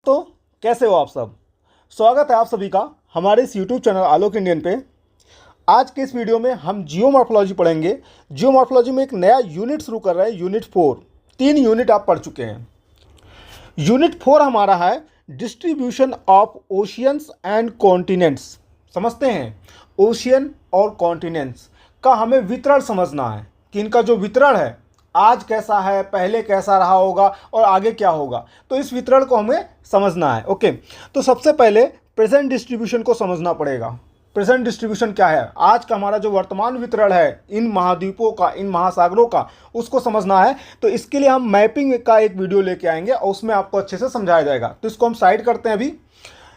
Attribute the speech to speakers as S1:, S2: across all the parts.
S1: तो कैसे हो आप सब। स्वागत है आप सभी का हमारे इस YouTube चैनल आलोक इंडियन पे। आज के इस वीडियो में हम जियोमॉर्फोलॉजी पढ़ेंगे। जियोमॉर्फोलॉजी में एक नया यूनिट शुरू कर रहे हैं, यूनिट 4। 3 यूनिट आप पढ़ चुके हैं। यूनिट 4 हमारा है distribution of oceans and continents. समझते हैं, ओशियन और कॉन्टिनेंट्स का हमें वितरण समझना है कि इनका जो वितरण है आज कैसा है, पहले कैसा रहा होगा और आगे क्या होगा। तो इस वितरण को हमें समझना है। ओके, तो सबसे पहले प्रेजेंट डिस्ट्रीब्यूशन को समझना पड़ेगा। प्रेजेंट डिस्ट्रीब्यूशन क्या है, आज का हमारा जो वर्तमान वितरण है इन महाद्वीपों का, इन महासागरों का, उसको समझना है। तो इसके लिए हम मैपिंग का एक वीडियो लेके आएंगे और उसमें आपको अच्छे से समझाया जाएगा। तो इसको हम साइड करते हैं अभी।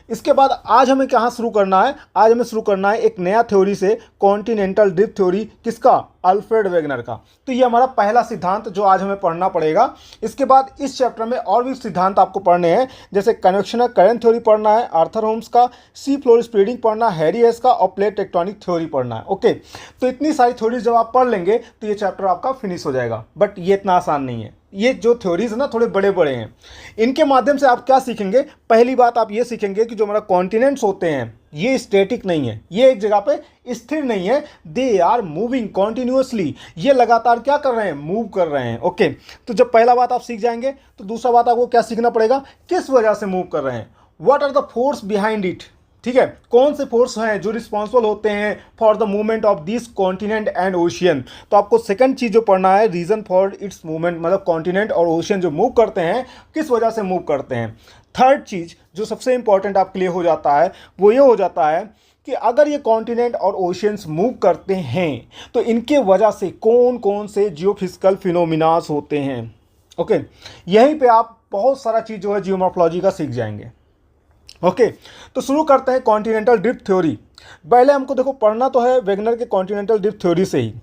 S1: इसके बाद आज हमें कहाँ शुरू करना है, आज हमें शुरू करना है एक नया थ्योरी से, कॉन्टिनेंटल ड्रिफ्ट थ्योरी। किसका? अल्फ्रेड वेगनर का। तो ये हमारा पहला सिद्धांत जो आज हमें पढ़ना पड़ेगा। इसके बाद इस चैप्टर में और भी सिद्धांत आपको पढ़ने हैं, जैसे कन्वेक्शनल करंट थ्योरी पढ़ना है, आर्थर होम्स का, सी फ्लोर स्प्रेडिंग पढ़ना है, हैरी हेस का, और प्लेट टेक्टोनिक थ्योरी पढ़ना है। ओके, तो इतनी सारी थ्योरीज जब आप पढ़ लेंगे तो ये चैप्टर आपका फिनिश हो जाएगा। बट ये इतना आसान नहीं है। ये जो थ्योरीज है ना, थोड़े बड़े बड़े हैं। इनके माध्यम से आप क्या सीखेंगे? पहली बात आप ये सीखेंगे कि जो हमारा कॉन्टिनेंट्स होते हैं ये स्टैटिक नहीं है, ये एक जगह पे स्थिर नहीं है। दे आर मूविंग कॉन्टिन्यूसली, ये लगातार क्या कर रहे हैं? मूव कर रहे हैं। ओके, तो जब पहला बात आप सीख जाएंगे तो दूसरा बात आपको क्या सीखना पड़ेगा? किस वजह से मूव कर रहे हैं, what are the force behind it. ठीक है, कौन से फोर्स हैं जो रिस्पॉन्सिबल होते हैं for the movement of this continent and ocean. तो आपको सेकंड चीज जो पढ़ना है, रीजन फॉर इट्स मूवमेंट, मतलब कॉन्टिनेंट और ओशियन जो मूव करते हैं किस वजह से मूव करते हैं। थर्ड चीज जो सबसे इंपॉर्टेंट आपके लिए हो जाता है वो ये हो जाता है कि अगर ये कॉन्टिनेंट और ओशियंस मूव करते हैं तो इनके वजह से कौन कौन से जियोफिजिकल फिनोमिनास होते हैं। ओके, यहीं पे आप बहुत सारा चीज जो है जियोमॉर्फोलॉजी का सीख जाएंगे। ओके, तो शुरू करते हैं कॉन्टिनेंटल ड्रिफ्ट थ्योरी। पहले हमको देखो पढ़ना तो है वेगनर के कॉन्टिनेंटल ड्रिफ्ट थ्योरी से ही,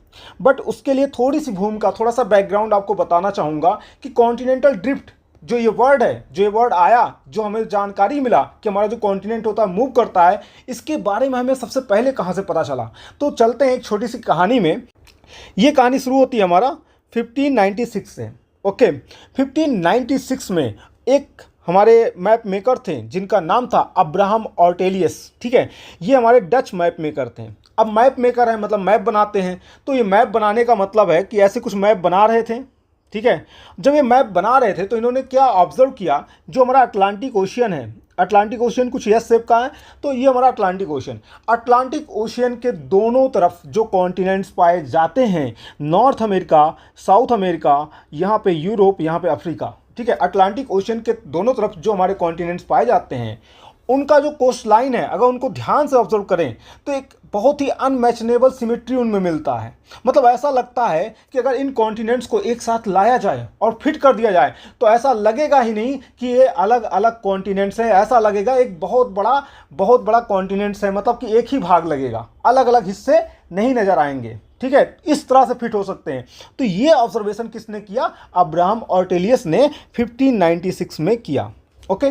S1: बट उसके लिए थोड़ी सी भूमिका, थोड़ा सा बैकग्राउंड आपको बताना चाहूँगा कि कॉन्टिनेंटल ड्रिफ्ट जो ये वर्ड है, जो ये वर्ड आया, जो हमें जानकारी मिला कि हमारा जो कॉन्टिनेंट होता है मूव करता है, इसके बारे में हमें सबसे पहले कहाँ से पता चला। तो चलते हैं एक छोटी सी कहानी में। ये कहानी शुरू होती है हमारा 1596 से। ओके, 1596 में एक हमारे मैप मेकर थे जिनका नाम था अब्राहम ऑर्टेलियस। ठीक है, ये हमारे डच मैप मेकर थे। अब मैप मेकर है मतलब मैप बनाते हैं, तो ये मैप बनाने का मतलब है कि ऐसे कुछ मैप बना रहे थे। ठीक है, जब ये मैप बना रहे थे तो इन्होंने क्या ऑब्जर्व किया, जो हमारा अटलांटिक ओशियन है, अटलांटिक ओशियन कुछ एस शेप का है, तो ये हमारा अटलांटिक ओशियन, अटलांटिक ओशियन के दोनों तरफ जो कॉन्टिनेंट्स पाए जाते हैं, नॉर्थ अमेरिका, साउथ अमेरिका, यहाँ पे यूरोप, यहाँ पे अफ्रीका। ठीक है, अटलांटिक ओशियन के दोनों तरफ जो हमारे कॉन्टिनेंट्स पाए जाते हैं उनका जो कोस्ट लाइन है, अगर उनको ध्यान से ऑब्जर्व करें तो एक बहुत ही अनमैचनेबल सिमेट्री उनमें मिलता है। मतलब ऐसा लगता है कि अगर इन कॉन्टिनेंट्स को एक साथ लाया जाए और फिट कर दिया जाए तो ऐसा लगेगा ही नहीं कि ये अलग अलग कॉन्टिनेंट्स हैं, ऐसा लगेगा एक बहुत बड़ा कॉन्टिनेंट्स है, मतलब कि एक ही भाग लगेगा, अलग अलग हिस्से नहीं नजर आएंगे। ठीक है, इस तरह से फिट हो सकते हैं। तो ये ऑब्जर्वेशन किसने किया? अब्राहम ऑर्टेलियस ने 1596 में किया। ओके,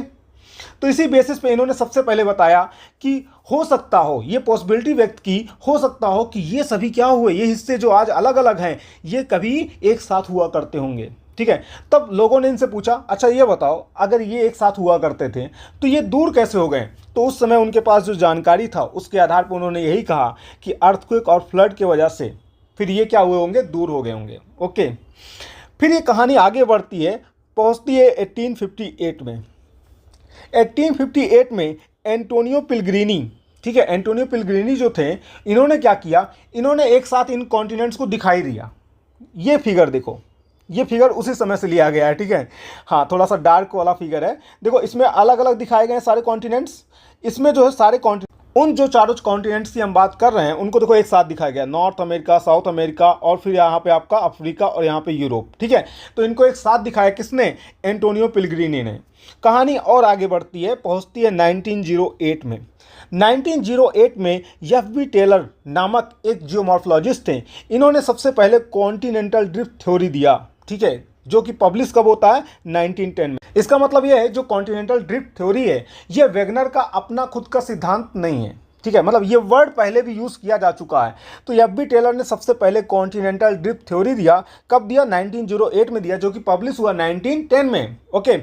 S1: तो इसी बेसिस पे इन्होंने सबसे पहले बताया कि हो सकता हो, ये पॉसिबिलिटी व्यक्त की, हो सकता हो कि ये सभी क्या हुए, ये हिस्से जो आज अलग अलग हैं ये कभी एक साथ हुआ करते होंगे। ठीक है, तब लोगों ने इनसे पूछा, अच्छा ये बताओ अगर ये एक साथ हुआ करते थे तो ये दूर कैसे हो गए। तो उस समय उनके पास जो जानकारी था उसके आधार पर उन्होंने यही कहा कि अर्थक्वेक और फ्लड की वजह से फिर ये क्या हुए होंगे, दूर हो गए होंगे। ओके, फिर ये कहानी आगे बढ़ती है, पहुंचती है 1858 में। 1858 में एंटोनियो पिलग्रिनी, ठीक है, एंटोनियो पिलग्रिनी जो थे, इन्होंने क्या किया, इन्होंने एक साथ इन कॉन्टिनेंट्स को दिखाई दिया। ये फिगर देखो, ये फिगर उसी समय से लिया गया है। ठीक है, हाँ, थोड़ा सा डार्क वाला फिगर है। देखो इसमें अलग अलग दिखाए गए हैं सारे कॉन्टिनेंट्स। इसमें जो है सारे कॉन्टिनेंट, उन जो चारों कॉन्टिनेंट्स की हम बात कर रहे हैं उनको देखो एक साथ दिखाया गया, नॉर्थ अमेरिका, साउथ अमेरिका, और फिर यहाँ पे आपका अफ्रीका और यहाँ पे यूरोप। ठीक है, तो इनको एक साथ दिखाया किसने? एंटोनियो पिलग्रिनी ने। कहानी और आगे बढ़ती है, पहुँचती है 1908 में। 1908 में एफ.बी. टेलर नामक एक जियोमॉर्फोलॉजिस्ट थे, इन्होंने सबसे पहले कॉन्टिनेंटल ड्रिफ्ट थ्योरी दिया। ठीक है, जो कि पब्लिश कब होता है? 1910 में। इसका मतलब यह है जो कॉन्टिनेंटल ड्रिफ्ट थ्योरी है ये वेगनर का अपना खुद का सिद्धांत नहीं है। ठीक है, मतलब ये वर्ड पहले भी यूज़ किया जा चुका है। तो एफ.बी. टेलर ने सबसे पहले कॉन्टिनेंटल ड्रिफ्ट थ्योरी दिया। कब दिया? 1908 में दिया, जो कि पब्लिश हुआ 1910 में। ओके,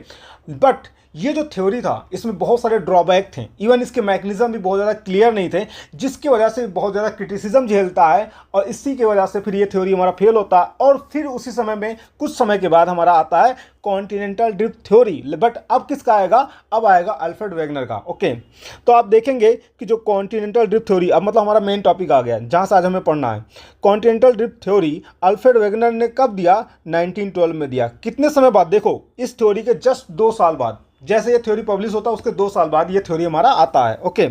S1: बट ये जो थ्योरी था इसमें बहुत सारे ड्रॉबैक थे, इवन इसके मैकेनिज्म भी बहुत ज़्यादा क्लियर नहीं थे, जिसकी वजह से बहुत ज़्यादा क्रिटिसिज्म झेलता है और इसी की वजह से फिर ये थ्योरी हमारा फेल होता है। और फिर उसी समय में कुछ समय के बाद हमारा आता है कॉन्टिनेंटल ड्रिफ्ट थ्योरी। बट अब किसका आएगा? अब आएगा अल्फ्रेड वेगनर का। ओके, तो आप देखेंगे कि जो कॉन्टिनेंटल ड्रिफ्ट थ्योरी, अब मतलब हमारा मेन टॉपिक आ गया जहाँ से आज हमें पढ़ना है। Continental drift theory Alfred Wegener ने कब दिया? 1912 में दिया। कितने समय बाद? देखो, इस थ्योरी के जस्ट 2 साल बाद, जैसे ये थ्योरी पब्लिश होता है उसके 2 साल बाद ये थ्योरी हमारा आता है। ओके,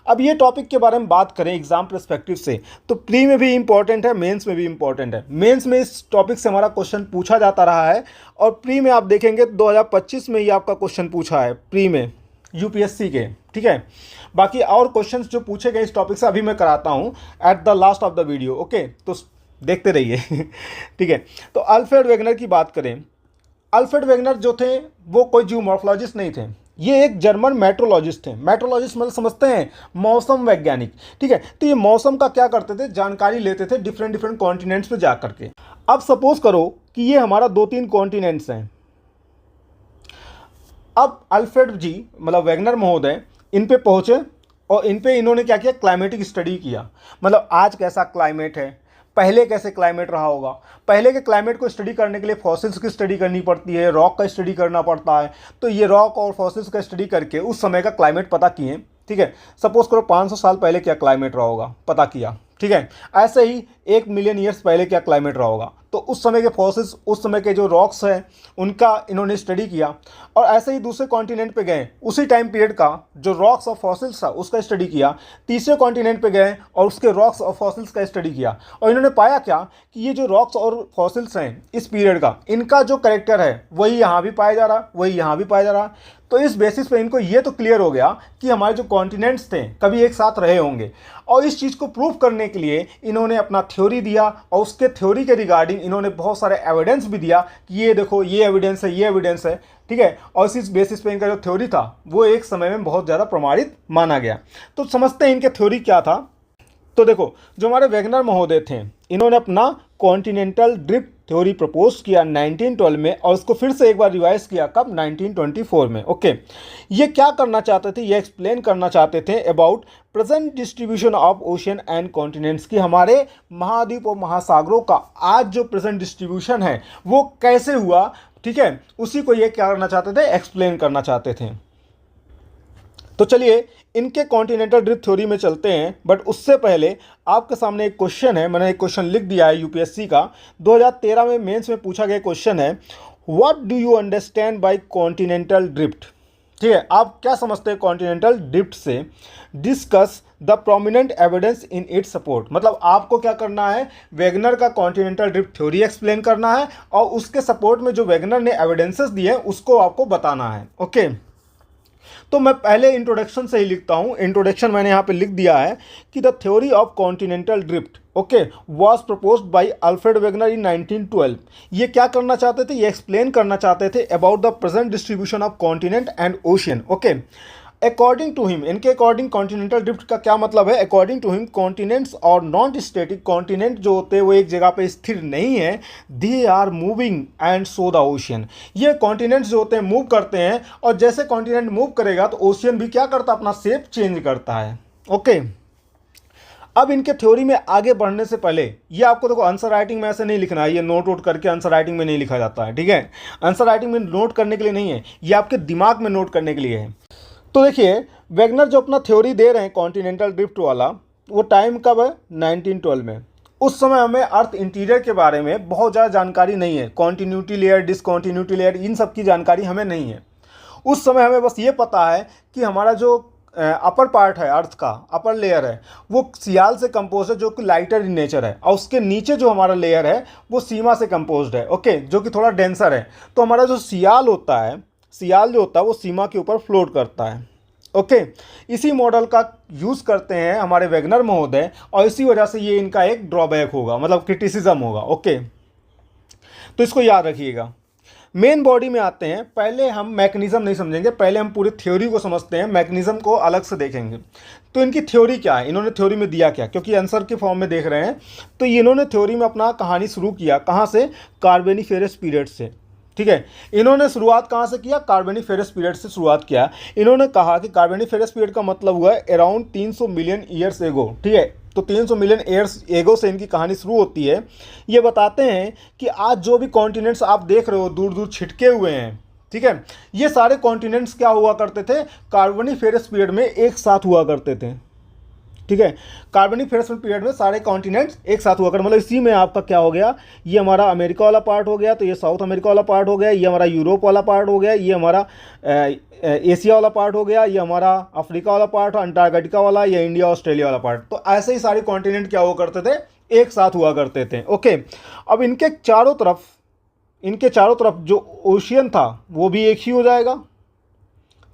S1: अब ये टॉपिक के बारे में बात करें एग्जाम पर्सपेक्टिव से, तो प्री में भी इंपॉर्टेंट है, मेंस में भी इंपॉर्टेंट है। मेंस में इस टॉपिक से हमारा क्वेश्चन पूछा जाता रहा है और प्री में आप देखेंगे 2025 में ये आपका क्वेश्चन पूछा है प्री में यूपीएससी के। ठीक है, बाकी और क्वेश्चंस जो पूछे गए इस टॉपिक से अभी मैं कराता हूँ at the last of the video. Okay, तो देखते रहिए। ठीक है, तो अल्फ्रेड वेगनर की बात करें, अल्फ्रेड वेगनर जो थे वो कोई जियोमॉर्फोलॉजिस्ट नहीं थे, ये एक जर्मन मेट्रोलॉजिस्ट थे। मेट्रोलॉजिस्ट मतलब समझते हैं मौसम वैज्ञानिक। ठीक है, तो ये मौसम का क्या करते थे? जानकारी लेते थे डिफरेंट डिफरेंट कॉन्टिनेंट्स पे जा करके। अब सपोज करो कि ये हमारा 2-3 कॉन्टिनेंट्स हैं। अब अल्फ्रेड जी मतलब वेगनर महोदय इन पे पहुंचे और इन पे इन्होंने क्या किया? क्लाइमेटिक स्टडी किया। मतलब आज कैसा क्लाइमेट है, पहले कैसे क्लाइमेट रहा होगा। पहले के क्लाइमेट को स्टडी करने के लिए फॉसिल्स की स्टडी करनी पड़ती है, रॉक का स्टडी करना पड़ता है। तो ये रॉक और फॉसिल्स का स्टडी करके उस समय का क्लाइमेट पता किए। ठीक है, सपोज करो 500 साल पहले क्या क्लाइमेट रहा होगा, पता किया। ठीक है, ऐसे ही 1 मिलियन ईयर्स पहले क्या क्लाइमेट रहा होगा, तो उस समय के फॉसिल्स, उस समय के जो रॉक्स हैं उनका इन्होंने स्टडी किया। और ऐसे ही दूसरे कॉन्टिनेंट पे गए, उसी टाइम पीरियड का जो रॉक्स और फॉसिल्स था उसका स्टडी किया। तीसरे कॉन्टिनेंट पे गए और उसके रॉक्स और फॉसिल्स का स्टडी किया। और इन्होंने पाया क्या कि ये जो रॉक्स और फॉसिल्स हैं इस पीरियड का, इनका जो करेक्टर है वही यहाँ भी पाया जा रहा, वही यहाँ भी पाया जा रहा। तो इस बेसिस पे इनको ये तो क्लियर हो गया कि हमारे जो कॉन्टिनेंट्स थे कभी एक साथ रहे होंगे। और इस चीज़ को प्रूव करने के लिए इन्होंने अपना थ्योरी दिया और उसके थ्योरी के रिगार्डिंग इन्होंने बहुत सारे एविडेंस भी दिया कि ये देखो ये एविडेंस है, ये एविडेंस है। ठीक है, और इस बेसिस पे इनका जो थ्योरी था वो एक समय में बहुत ज़्यादा प्रमाणित माना गया। तो समझते हैं इनके थ्योरी क्या था। तो देखो, जो हमारे वेगनर महोदय थे इन्होंने अपना कॉन्टिनेंटल ड्रिफ्ट थ्योरी प्रपोज किया 1912 में और उसको फिर से एक बार रिवाइज किया कब? 1924 में। ओके, ये क्या करना चाहते थे? ये एक्सप्लेन करना चाहते थे about present distribution of ocean and continents, की हमारे महाद्वीप और महासागरों का आज जो प्रेजेंट डिस्ट्रीब्यूशन है वो कैसे हुआ। ठीक है, उसी को ये क्या करना चाहते थे? एक्सप्लेन करना चाहते थे। तो चलिए इनके कॉन्टिनेंटल ड्रिफ्ट थ्योरी में चलते हैं। बट उससे पहले आपके सामने एक क्वेश्चन है, मैंने एक क्वेश्चन लिख दिया है यूपीएससी का, 2013 में मेंस में पूछा गया क्वेश्चन है, what do you understand by continental drift. ठीक है, आप क्या समझते हैं कॉन्टिनेंटल ड्रिफ्ट से? Discuss the prominent evidence in its support. मतलब आपको क्या करना है? वेगनर का कॉन्टिनेंटल ड्रिफ्ट थ्योरी एक्सप्लेन करना है और उसके सपोर्ट में जो वेगनर ने एविडेंसेस दिए उसको आपको बताना है। ओके, तो मैं पहले इंट्रोडक्शन से ही लिखता हूँ। इंट्रोडक्शन मैंने यहाँ पे लिख दिया है कि the theory of continental drift okay was proposed by Alfred Wegener in 1912। ये क्या करना चाहते थे? ये एक्सप्लेन करना चाहते थे about the present distribution of continent and ocean. Okay, according to him, इनके अकॉर्डिंग कॉन्टिनेंटल ड्रिफ्ट का क्या मतलब है? अकॉर्डिंग टू हिम कॉन्टिनेंट्स और नॉन स्टैटिक, कॉन्टिनेंट जो होते हैं वो एक जगह पे स्थिर नहीं है, they are moving and so the ocean. ये कॉन्टिनेंट्स जो होते हैं मूव करते हैं और जैसे कॉन्टिनेंट मूव करेगा तो ओशियन भी क्या करता है? अपना शेप चेंज करता है। ओके, अब इनके थ्योरी में आगे बढ़ने से पहले ये आपको देखो आंसर राइटिंग में ऐसे नहीं लिखना है, ये नोट वोट करके आंसर राइटिंग में नहीं लिखा जाता है। ठीक है, आंसर राइटिंग में नोट करने के लिए नहीं है, ये आपके दिमाग में नोट करने के लिए है। तो देखिए वेगनर जो अपना थ्योरी दे रहे हैं कॉन्टिनेंटल ड्रिफ्ट वाला, वो टाइम कब है? 1912 में। उस समय हमें अर्थ इंटीरियर के बारे में बहुत ज़्यादा जानकारी नहीं है, कॉन्टिन्यूटी लेयर, डिसकॉन्टिन्यूटी लेयर, इन सब की जानकारी हमें नहीं है। उस समय हमें बस ये पता है कि हमारा जो अपर पार्ट है अर्थ का, अपर लेयर है, वो सियाल से कंपोज है जो कि लाइटर इन नेचर है, और उसके नीचे जो हमारा लेयर है वो सीमा से कंपोज्ड है। ओके, जो कि थोड़ा डेंसर है। तो हमारा जो सियाल होता है, सियाल जो होता है वो सीमा के ऊपर फ्लोट करता है। ओके, इसी मॉडल का यूज़ करते हैं हमारे वेगनर महोदय और इसी वजह से ये इनका एक ड्रॉबैक होगा, मतलब क्रिटिसिज्म होगा। ओके, तो इसको याद रखिएगा। मेन बॉडी में आते हैं, पहले हम मैकेनिज्म नहीं समझेंगे, पहले हम पूरी थ्योरी को समझते हैं, मैकेनिज्म को अलग से देखेंगे। तो इनकी थ्योरी क्या है, इन्होंने थ्योरी में दिया क्या, क्योंकि आंसर के फॉर्म में देख रहे हैं। तो इन्होंने थ्योरी में अपना कहानी शुरू किया कहाँ से? कार्बोनिफेरस पीरियड से। ठीक है। इन्होंने शुरुआत कहाँ से किया? कार्बोनिफेरस पीरियड से शुरुआत किया। इन्होंने कहा कि कार्बोनिफेरस पीरियड का मतलब हुआ है अराउंड 300 मिलियन ईयर्स एगो, ठीक है। तो 300 मिलियन ईयर्स एगो से इनकी कहानी शुरू होती है। ये बताते हैं कि आज जो भी कॉन्टिनेंट्स आप देख रहे हो दूर दूर छिटके हुए हैं, ठीक है, ये सारे कॉन्टिनेंट्स क्या हुआ करते थे? कार्बोनिफेरस पीरियड में एक साथ हुआ करते थे, ठीक है। कार्बोनिफेरस पीरियड में सारे कॉन्टिनेंट्स एक साथ हुआ कर, मतलब इसी में आपका क्या हो गया, ये हमारा अमेरिका वाला पार्ट हो गया, तो ये साउथ अमेरिका वाला पार्ट हो गया, ये हमारा यूरोप वाला पार्ट हो गया, ये हमारा एशिया वाला पार्ट हो गया, ये हमारा अफ्रीका वाला पार्ट, अंटार्कटिका वाला, ये इंडिया ऑस्ट्रेलिया वाला पार्ट। तो ऐसे ही सारे कॉन्टिनेंट क्या हुआ करते थे? एक साथ हुआ करते थे, ओके। अब इनके चारों तरफ जो ओशियन था वो भी एक ही हो जाएगा,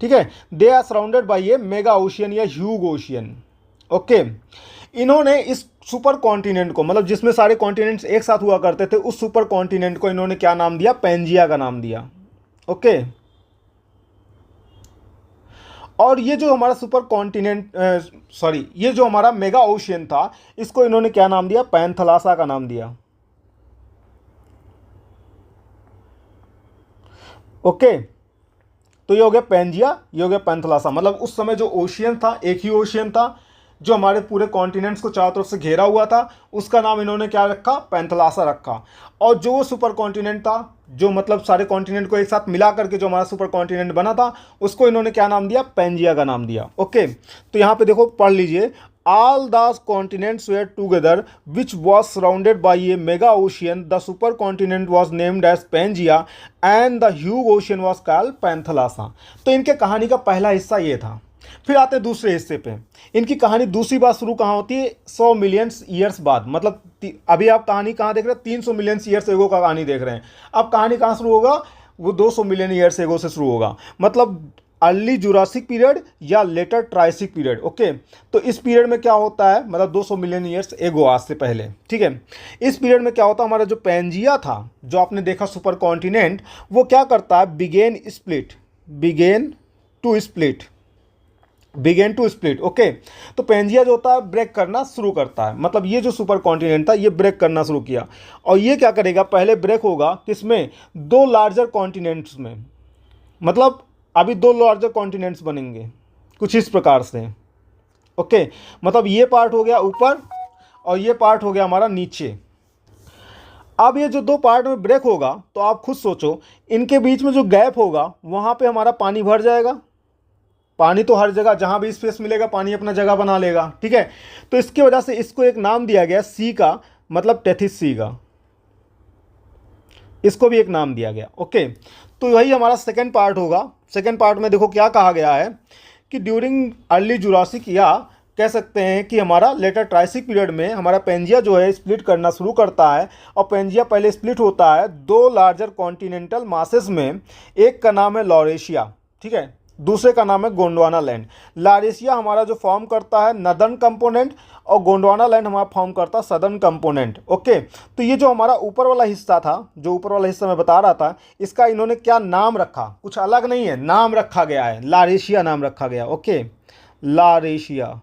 S1: ठीक है। They are surrounded by a mega ocean या ह्यूज ओशियन, ओके। इन्होंने इस सुपर कॉन्टिनेंट को, मतलब जिसमें सारे कॉन्टिनेंट्स एक साथ हुआ करते थे, उस सुपर कॉन्टिनेंट को इन्होंने क्या नाम दिया? पैंजिया का नाम दिया, ओके। और ये जो हमारा सुपर कॉन्टिनेंट ये जो हमारा मेगा ओशियन था, इसको इन्होंने क्या नाम दिया? पैंथलासा का नाम दिया, ओके। तो ये हो गया पैंजिया, ये हो गया पैंथलासा। मतलब उस समय जो ओशियन था, एक ही ओशियन था जो हमारे पूरे कॉन्टिनेंट्स को चारों तरफ से घेरा हुआ था, उसका नाम इन्होंने क्या रखा? पैंथलासा रखा। और जो वो सुपर कॉन्टिनेंट था, जो मतलब सारे कॉन्टिनेंट को एक साथ मिला करके जो हमारा सुपर कॉन्टिनेंट बना था, उसको इन्होंने क्या नाम दिया? पैंजिया का नाम दिया, ओके। तो यहाँ पे देखो, पढ़ लीजिए, all the continents were together which was surrounded by a mega ocean. The supercontinent was named as Pangaea and the huge ocean was called Panthalassa. तो इनके कहानी का पहला हिस्सा ये था। फिर आते हैं दूसरे हिस्से पे। इनकी कहानी दूसरी बार शुरू कहाँ होती है? 100 मिलियन ईयर्स बाद। मतलब अभी आप कहानी कहाँ देख रहे हैं? 300 मिलियन ईयर्स एगो का कहानी देख रहे हैं। अब कहानी कहाँ शुरू होगा? वो 200 मिलियन ईयर्स एगो से शुरू होगा। मतलब अर्ली जुरासिक पीरियड या लेटर ट्राइसिक पीरियड, ओके। तो इस पीरियड में क्या होता है? मतलब 200 मिलियन ईयर्स एगो, आज से पहले, ठीक है। इस पीरियड में क्या होता है? हमारा जो पैंजिया था, जो आपने देखा सुपर कॉन्टिनेंट, वो क्या करता है? Began to split, okay. तो पैंजिया जो होता है ब्रेक करना शुरू करता है। मतलब ये जो सुपर कॉन्टिनेंट था, ये ब्रेक करना शुरू किया। और ये क्या करेगा? पहले ब्रेक होगा किसमें? 2 लार्जर कॉन्टिनेंट्स में। मतलब अभी 2 लार्जर कॉन्टिनेंट्स बनेंगे कुछ इस प्रकार से, ओके। मतलब ये पार्ट हो गया ऊपर और ये पार्ट हो गया हमारा नीचे। अब ये जो 2 पार्ट में ब्रेक होगा, तो आप खुद सोचो, इनके बीच में जो गैप होगा वहाँ पे हमारा पानी भर जाएगा। पानी तो हर जगह जहाँ भी स्पेस मिलेगा पानी अपना जगह बना लेगा, ठीक है। तो इसकी वजह से इसको एक नाम दिया गया सी का, मतलब टेथिस सी का, इसको भी एक नाम दिया गया, ओके। तो वही हमारा सेकंड पार्ट होगा। सेकंड पार्ट में देखो क्या कहा गया है कि ड्यूरिंग अर्ली जुरासिक, या कह सकते हैं कि हमारा लेटर ट्राइसिक पीरियड में हमारा पैंजिया जो है स्प्लिट करना शुरू करता है। और पैंजिया पहले स्प्लिट होता है 2 लार्जर कॉन्टिनेंटल मासेस में। एक का नाम है लॉरेशिया, ठीक है, दूसरे का नाम है गोंडवाना लैंड। लारेशिया हमारा जो फॉर्म करता है नदर्न कंपोनेंट, और गोंडवाना लैंड हमारा फॉर्म करता है सदर्न कंपोनेंट, ओके। तो ये जो हमारा ऊपर वाला हिस्सा था, जो ऊपर वाला हिस्सा मैं बता रहा था, इसका इन्होंने क्या नाम रखा? कुछ अलग नहीं है, नाम रखा गया है, लारेशिया नाम रखा गया, ओके, लारेशिया।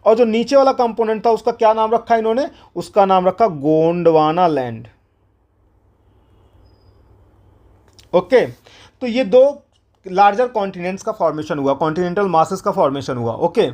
S1: और जो नीचे वाला कंपोनेंट था उसका क्या नाम रखा इन्होंने? उसका नाम रखा गोंडवाना लैंड, ओके। तो ये 2 लार्जर कॉन्टिनेंट्स का फॉर्मेशन हुआ, कॉन्टिनेंटल मासेस का फॉर्मेशन हुआ, ओके।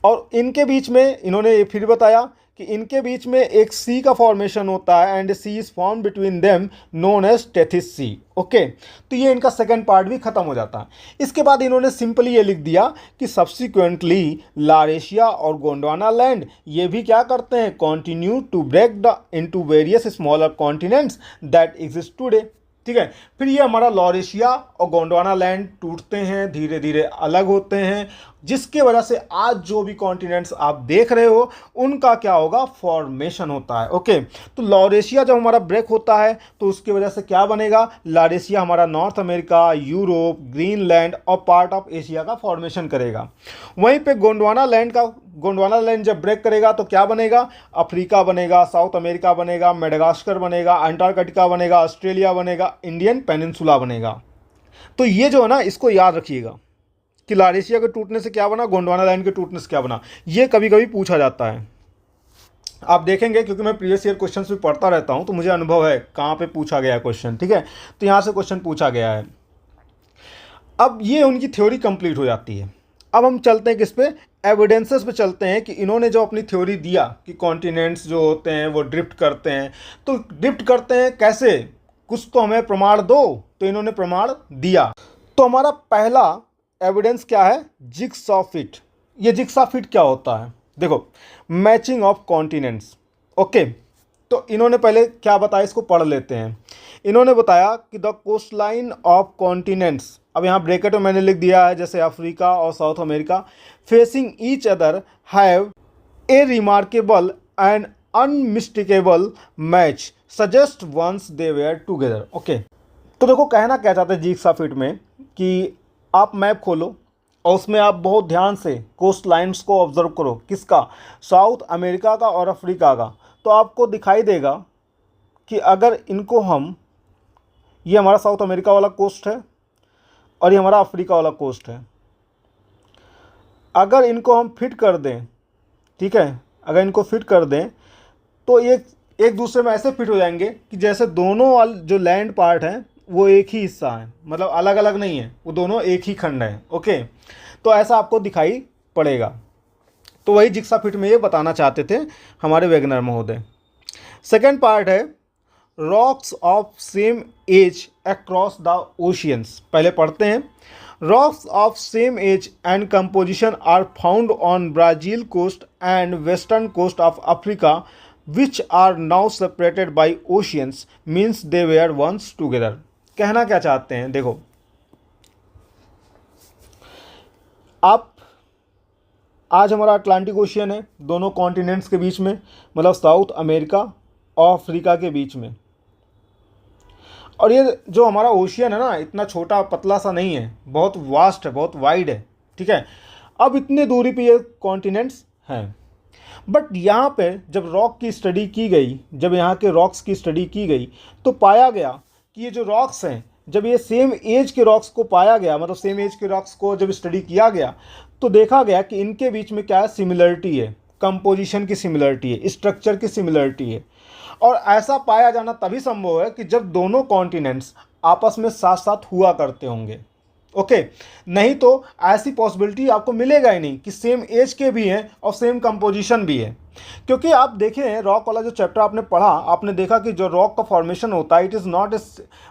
S1: और इनके बीच में इन्होंने ये फिर बताया कि इनके बीच में एक सी का फॉर्मेशन होता है, and sea is form between them known as Tethys sea, okay. तो ये इनका सेकंड पार्ट भी खत्म हो जाता है। इसके बाद इन्होंने सिंपली ये लिख दिया कि सब्सिक्वेंटली लारेशिया और गोंडवाना लैंड ये भी क्या करते हैं? Continue to break the into various smaller continents that exist today, ठीक है। फिर ये हमारा लॉरेशिया और गोंडवाना लैंड टूटते हैं, धीरे धीरे अलग होते हैं, जिसके वजह से आज जो भी कॉन्टिनेंट्स आप देख रहे हो उनका क्या होगा? फॉर्मेशन होता है, ओके। तो लॉरेशिया जब हमारा ब्रेक होता है तो उसकी वजह से क्या बनेगा? लारेशिया हमारा नॉर्थ अमेरिका, यूरोप, ग्रीनलैंड और पार्ट ऑफ एशिया का फॉर्मेशन करेगा। वहीं पे गोंडवाना लैंड जब ब्रेक करेगा तो क्या बनेगा? अफ्रीका बनेगा, साउथ अमेरिका बनेगा, मेडागास्कर बनेगा, अंटार्कटिका बनेगा, ऑस्ट्रेलिया बनेगा, इंडियन पेनिनसुला बनेगा। तो ये जो है ना, इसको याद रखिएगा कि लारेशिया के टूटने से क्या बना, गोंडवाना लैंड के टूटने से क्या बना। ये कभी कभी पूछा जाता है, आप देखेंगे, क्योंकि मैं प्रीवियस ईयर क्वेश्चन भी पढ़ता रहता हूँ तो मुझे अनुभव है कहाँ पे पूछा गया है क्वेश्चन, ठीक है। तो यहाँ से क्वेश्चन पूछा गया है। अब ये उनकी थ्योरी कंप्लीट हो जाती है। अब हम चलते हैं किस पे, एविडेंसेस पे चलते हैं कि इन्होंने जो अपनी थ्योरी दिया कि कॉन्टिनेंट्स जो होते हैं वो ड्रिफ्ट करते हैं, तो ड्रिफ्ट करते हैं कैसे, कुछ तो हमें प्रमाण दो। तो इन्होंने प्रमाण दिया। तो हमारा पहला एविडेंस क्या है, जिग्सॉ फिट। ये जिग्सॉ फिट क्या होता है, देखो, मैचिंग ऑफ कॉन्टिनेंट्स। ओके, तो इन्होंने पहले क्या बताया, इसको पढ़ लेते हैं। इन्होंने बताया कि the coast line of continents, अब यहाँ ब्रैकेट में मैंने लिख दिया है जैसे अफ्रीका और South America, facing each other have a remarkable and unmistakable match suggest once they were together. Okay, तो देखो कहना क्या चाहते हैं जिग्सॉ फिट में कि आप मैप खोलो और उसमें आप बहुत ध्यान से कोस्ट लाइन्स को ऑब्जर्व करो, किसका, साउथ अमेरिका का और अफ्रीका का। तो आपको दिखाई देगा कि अगर इनको हम, ये हमारा साउथ अमेरिका वाला कोस्ट है और ये हमारा अफ्रीका वाला कोस्ट है, अगर इनको हम फिट कर दें, ठीक है, अगर इनको फिट कर दें तो ये एक दूसरे में ऐसे फिट हो जाएंगे कि जैसे दोनों जो लैंड पार्ट हैं वो एक ही हिस्सा है, मतलब अलग अलग नहीं है, वो दोनों एक ही खंड है। ओके, तो ऐसा आपको दिखाई पड़ेगा। तो वही जिग्सॉ फिट में ये बताना चाहते थे हमारे वेगनर महोदय। सेकेंड पार्ट है rocks of same age across the oceans. पहले पढ़ते हैं। Rocks of same age and composition are found on Brazil coast and western coast of Africa which are now separated by oceans means they were once together. कहना क्या चाहते हैं, देखो, आप आज हमारा अटलांटिक ओशियन है दोनों कॉन्टिनेंट्स के बीच में, मतलब साउथ अमेरिका और अफ्रीका के बीच में। और ये जो हमारा ओशियन है ना, इतना छोटा पतला सा नहीं है, बहुत वास्ट है, बहुत वाइड है, ठीक है। अब इतने दूरी पे ये कॉन्टिनेंट्स हैं, बट यहाँ पे जब रॉक की स्टडी की गई, जब यहाँ के रॉक्स की स्टडी की गई तो पाया गया कि ये जो रॉक्स हैं, जब ये सेम एज के रॉक्स को पाया गया, मतलब सेम एज के रॉक्स को जब स्टडी किया गया तो देखा गया कि इनके बीच में क्या है, सिमिलरिटी है, कंपोजिशन की सिमिलरिटी है, स्ट्रक्चर की सिमिलरिटी है। और ऐसा पाया जाना तभी संभव है कि जब दोनों कॉन्टिनेंट्स आपस में साथ साथ हुआ करते होंगे। ओके, नहीं तो ऐसी पॉसिबिलिटी आपको मिलेगा ही नहीं कि सेम एज के भी हैं और सेम कंपोजिशन भी है। क्योंकि आप देखें रॉक वाला जो चैप्टर आपने पढ़ा, आपने देखा कि जो रॉक का फॉर्मेशन होता है it is not a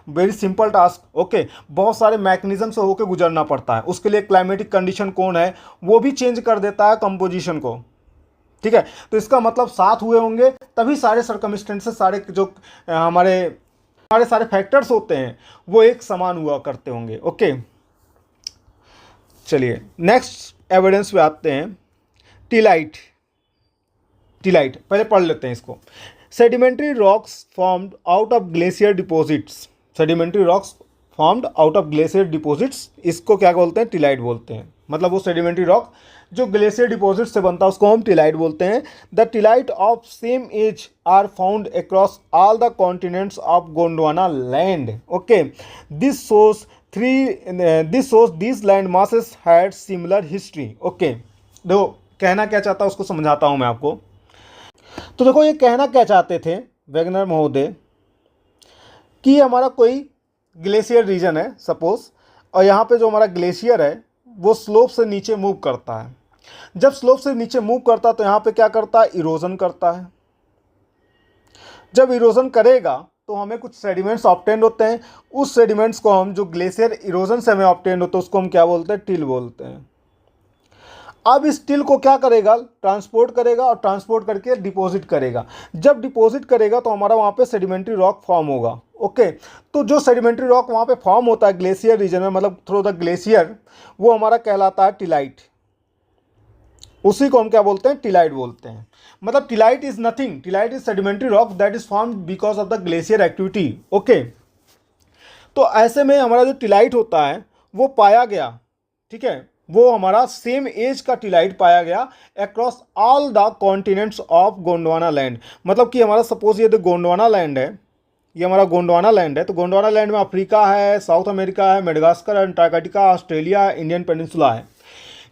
S1: very simple task. Okay, बहुत सारे मैकेनिज्म से होकर गुजरना पड़ता है, उसके लिए क्लाइमेटिक कंडीशन कौन है वो भी चेंज कर देता है कंपोजिशन को, ठीक है। तो इसका मतलब साथ हुए होंगे तभी सारे सर्कमस्टेंसेस, सारे जो हमारे सारे फैक्टर्स होते हैं वो एक समान हुआ करते होंगे। ओके, चलिए नेक्स्ट एविडेंस पे आते हैं। टिलाइट पहले पढ़ लेते हैं इसको। Sedimentary rocks formed out of glacier deposits, sedimentary rocks formed out of glacier deposits, इसको क्या बोलते हैं, टिलाइट बोलते हैं। मतलब वो सेडिमेंट्री रॉक जो ग्लेशियर डिपॉजिट से बनता है उसको हम टिलाइट बोलते हैं। The tillite of same age are found across all the continents of Gondwana land. Okay, this shows these land masses had similar history। Okay, देखो कहना क्या चाहता है उसको समझाता हूं मैं आपको। तो देखो ये कहना क्या चाहते थे वेगनर महोदय कि हमारा कोई ग्लेशियर रीजन है सपोज, और यहाँ पे जो हमारा ग्लेशियर है वो स्लोप से नीचे मूव करता है। जब स्लोप से नीचे मूव करता है तो यहाँ पे क्या करता है, इरोजन करता है। जब इरोजन करेगा तो हमें कुछ सेडिमेंट्स ऑब्टेन होते हैं, उस सेडिमेंट्स को हम जो ग्लेशियर इरोजन से हमें ऑब्टेन होते हैं उसको हम क्या बोलते हैं, टिल बोलते हैं। अब इस टिल को क्या करेगा, ट्रांसपोर्ट करेगा और ट्रांसपोर्ट करके डिपॉजिट करेगा। जब डिपॉजिट करेगा तो हमारा वहाँ पे सेडिमेंट्री रॉक फॉर्म होगा। ओके, तो जो सेडिमेंट्री रॉक वहाँ पे फॉर्म होता है ग्लेशियर रीजन में, मतलब थ्रू द ग्लेशियर, वो हमारा कहलाता है टिलाइट। उसी को हम क्या बोलते हैं, टिलाइट बोलते हैं। मतलब tillite is nothing, tillite is sedimentary rock that is formed because of the glacier activity. Okay, तो ऐसे में हमारा जो टिलाइट होता है वो पाया गया, ठीक है, वो हमारा सेम एज का टिलाइट पाया गया across all the continents of Gondwana land. मतलब कि हमारा सपोज ये जो गोंडवाना लैंड है, ये हमारा गोंडवाना लैंड है, तो गोंडवाना लैंड में अफ्रीका है, साउथ अमेरिका है, Madagascar, Antarctica, Australia, Indian peninsula है।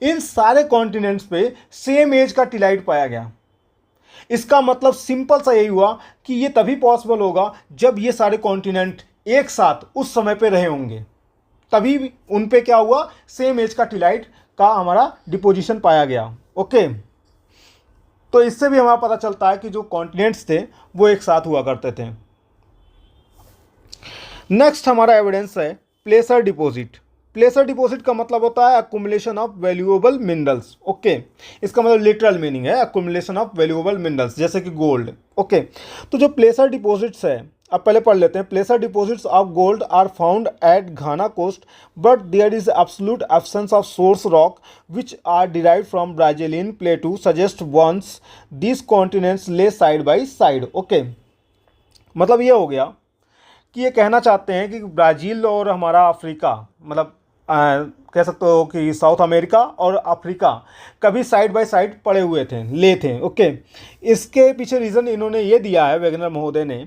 S1: इन सारे कॉन्टिनेंट्स पे सेम एज का टिलाइट पाया गया। इसका मतलब सिंपल सा यही हुआ कि ये तभी पॉसिबल होगा जब ये सारे कॉन्टिनेंट एक साथ उस समय पे रहे होंगे, तभी उन पे क्या हुआ, सेम एज का टिलाइट का हमारा डिपोजिशन पाया गया। ओके, तो इससे भी हमारा पता चलता है कि जो कॉन्टिनेंट्स थे वो एक साथ हुआ करते थे। नेक्स्ट हमारा एविडेंस है प्लेसर डिपॉजिट। प्लेसर डिपॉजिट का मतलब होता है accumulation of valuable minerals. Okay, इसका मतलब लिटरल मीनिंग है अक्यूमुलेशन ऑफ वैल्यूएबल मिनरल्स, जैसे कि गोल्ड। ओके, तो जो प्लेसर डिपॉजिट्स है, अब पहले पढ़ लेते हैं। Placer deposits of gold are found at Ghana coast, but there is absolute absence of source rock which are derived from Brazilian plateau suggest once this continents lay side by side. Okay, मतलब ये हो गया कि ये कहना चाहते हैं कि ब्राज़ील और हमारा अफ्रीका, मतलब कह सकते हो कि साउथ अमेरिका और अफ्रीका कभी साइड बाय साइड पड़े हुए थे, ले थे। ओके, इसके पीछे रीज़न इन्होंने ये दिया है वेगनर महोदय ने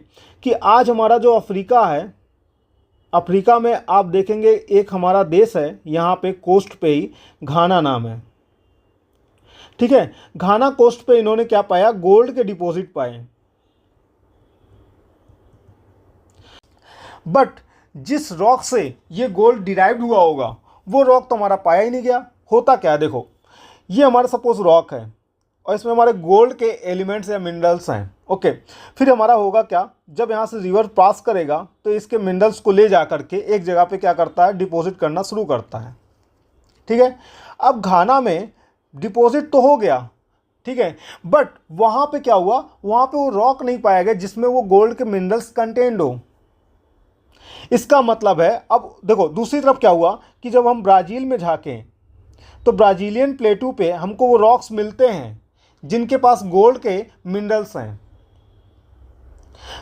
S1: कि आज हमारा जो अफ्रीका है, अफ्रीका में आप देखेंगे एक हमारा देश है, यहाँ पे कोस्ट पे ही घाना नाम है। ठीक है, घाना कोस्ट पे इन्होंने क्या पाया, गोल्ड के डिपॉजिट पाए, बट जिस रॉक से ये गोल्ड डिराइव्ड हुआ होगा वो रॉक तो हमारा पाया ही नहीं गया। होता क्या है, देखो ये हमारा सपोज रॉक है और इसमें हमारे गोल्ड के एलिमेंट्स या मिनरल्स हैं। ओके, फिर हमारा होगा क्या, जब यहाँ से रिवर पास करेगा तो इसके मिनरल्स को ले जा करके एक जगह पे क्या करता है, डिपॉजिट करना शुरू करता है। ठीक है, अब घाना में डिपॉजिट तो हो गया, ठीक है, बट वहाँ पे क्या हुआ, वहाँ पे वो रॉक नहीं पाया गया जिसमें वो गोल्ड के मिनरल्स कंटेंड हो। इसका मतलब है, अब देखो दूसरी तरफ क्या हुआ कि जब हम ब्राज़ील में झांकें तो ब्राज़ीलियन प्लेटू पे हमको वो रॉक्स मिलते हैं जिनके पास गोल्ड के मिनरल्स हैं।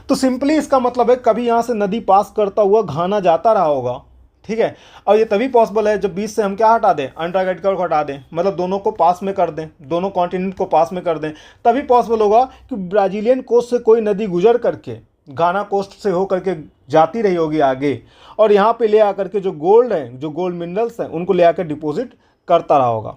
S1: तो सिंपली इसका मतलब है कभी यहाँ से नदी पास करता हुआ घाना जाता रहा होगा। ठीक है, और ये तभी पॉसिबल है जब बीच से हम क्या हटा दें, अंटार्कटिका को हटा दें, मतलब दोनों को पास में कर दें, दोनों कॉन्टिनेंट को पास में कर दें, तभी पॉसिबल होगा कि ब्राज़ीलियन कोस्ट से कोई नदी गुजर करके घाना कोस्ट से हो करके जाती रही होगी आगे, और यहाँ पे ले आकर के जो गोल्ड है, जो गोल्ड मिनरल्स हैं, उनको ले आकर डिपॉजिट करता रहा होगा।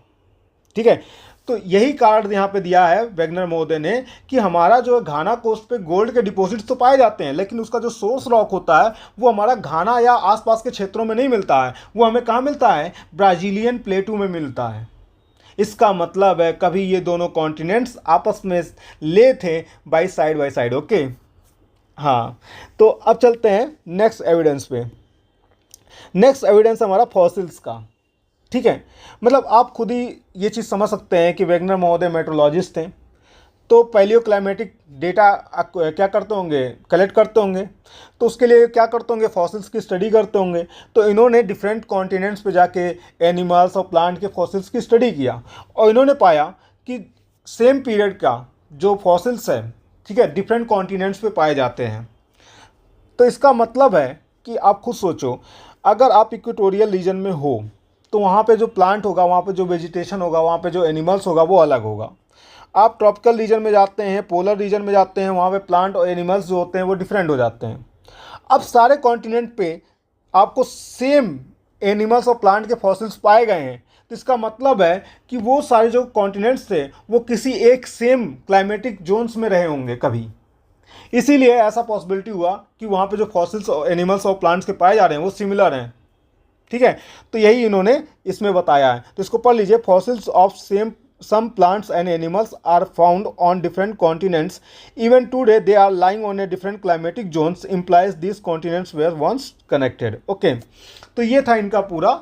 S1: ठीक है, तो यही कारण यहाँ पे दिया है वेगनर महोदय ने कि हमारा जो घाना कोस्ट पे गोल्ड के डिपॉजिट्स तो पाए जाते हैं, लेकिन उसका जो सोर्स रॉक होता है वो हमारा घाना या आसपास के क्षेत्रों में नहीं मिलता है, वो हमें कहाँ मिलता है, ब्राज़ीलियन प्लेटू में मिलता है। इसका मतलब है कभी ये दोनों कॉन्टिनेंट्स आपस में ले थे बाई साइड। ओके, हाँ, तो अब चलते हैं नेक्स्ट एविडेंस पे। नेक्स्ट एविडेंस हमारा फॉसिल्स का। ठीक है, मतलब आप खुद ही ये चीज़ समझ सकते हैं कि वेगनर महोदय मेट्रोलॉजिस्ट थे, तो पैलियो क्लाइमेटिक डेटा क्या करते होंगे, कलेक्ट करते होंगे, तो उसके लिए क्या करते होंगे, फॉसिल्स की स्टडी करते होंगे। तो इन्होंने डिफरेंट कॉन्टिनेंट्स पे जाके एनिमल्स और प्लांट के फॉसिल्स की स्टडी किया और इन्होंने पाया कि सेम पीरियड का जो फॉसिल्स है, ठीक है, डिफरेंट कॉन्टिनेंट्स पे पाए जाते हैं। तो इसका मतलब है कि आप खुद सोचो, अगर आप इक्वेटोरियल रीजन में हो तो वहाँ पे जो प्लांट होगा, वहाँ पे जो वेजिटेशन होगा, वहाँ पे जो एनिमल्स होगा वो अलग होगा। आप ट्रॉपिकल रीजन में जाते हैं, पोलर रीजन में जाते हैं, वहाँ पे प्लांट और एनिमल्स जो होते हैं वो डिफरेंट हो जाते हैं। अब सारे कॉन्टिनेंट पे आपको सेम एनिमल्स और प्लांट के फॉसिल्स पाए गए हैं, तो इसका मतलब है कि वो सारे जो कॉन्टिनेंट्स थे वो किसी एक सेम क्लाइमेटिक जोन्स में रहे होंगे कभी, इसीलिए ऐसा पॉसिबिलिटी हुआ कि वहाँ पे जो फॉसिल्स एनिमल्स और प्लांट्स के पाए जा रहे हैं वो सिमिलर हैं। ठीक है, तो यही इन्होंने इसमें बताया है। तो इसको पढ़ लीजिए, fossils of same some plants and animals are found on different continents. Even today they are lying on a different climatic zones, implies these continents were once connected. Okay, तो ये था इनका पूरा